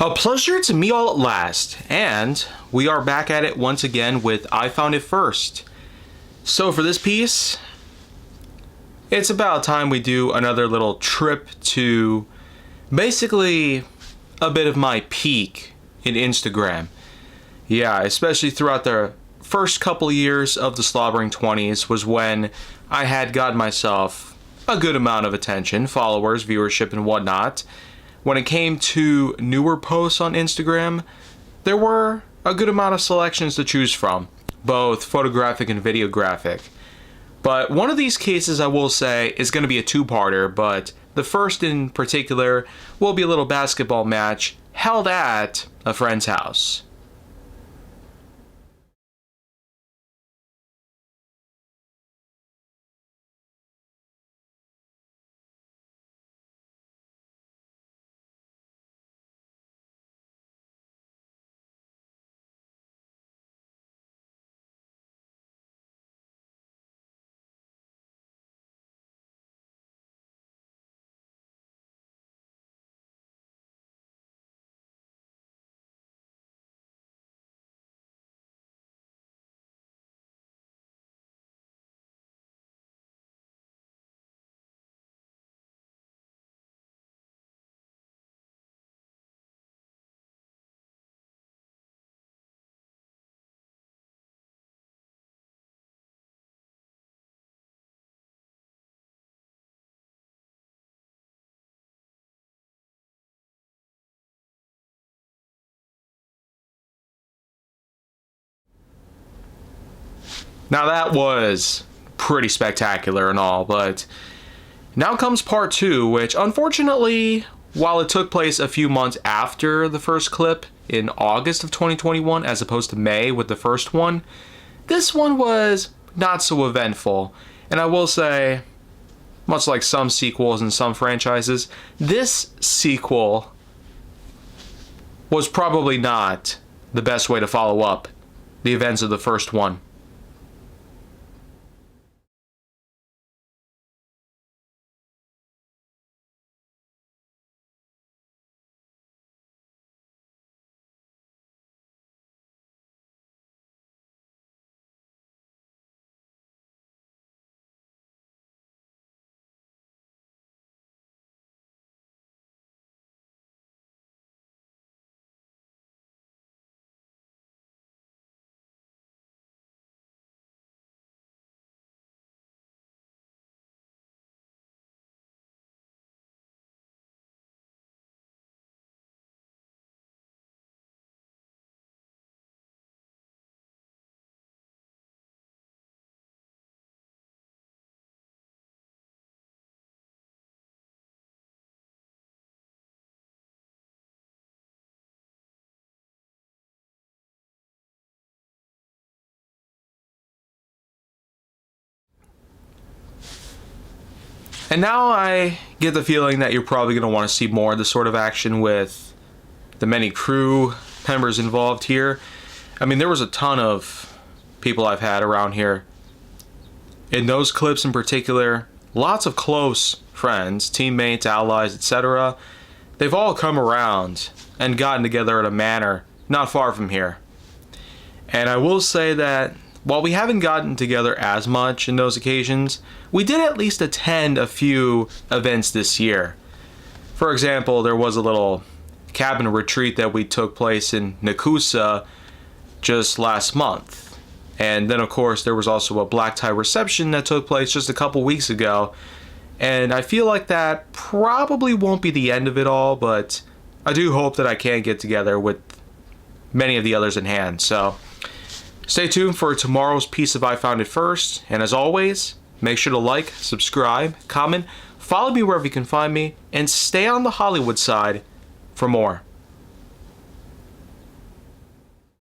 A pleasure to meet all at last, and we are back at it once again with I Found It First. So for this piece, it's about time we do another little trip to basically a bit of my peak in Instagram. Yeah, especially throughout the first couple years of the slobbering 20s was when I had gotten myself a good amount of attention, followers, viewership, and whatnot. When it came to newer posts on Instagram, there were a good amount of selections to choose from, both photographic and videographic. But one of these cases, I will say, is going to be a two-parter, but the first in particular will be a little basketball match held at a friend's house. Now that was pretty spectacular and all, but now comes part two, which unfortunately, while it took place a few months after the first clip in August of 2021 as opposed to May with the first one, this one was not so eventful. And I will say, much like some sequels in some franchises, this sequel was probably not the best way to follow up the events of the first one. And now I get the feeling that you're probably going to want to see more of this sort of action with the many crew members involved here. I mean, there was a ton of people I've had around here. In those clips in particular, lots of close friends, teammates, allies, etc. They've all come around and gotten together at a manor not far from here. And I will say that while we haven't gotten together as much in those occasions, we did at least attend a few events this year. For example, there was a little cabin retreat that we took place in Nakusa just last month. And then of course there was also a black tie reception that took place just a couple weeks ago. And I feel like that probably won't be the end of it all, but I do hope that I can get together with many of the others in hand. So stay tuned for tomorrow's piece of I Found It First, and as always, make sure to like, subscribe, comment, follow me wherever you can find me, and stay on the Hollywood side for more.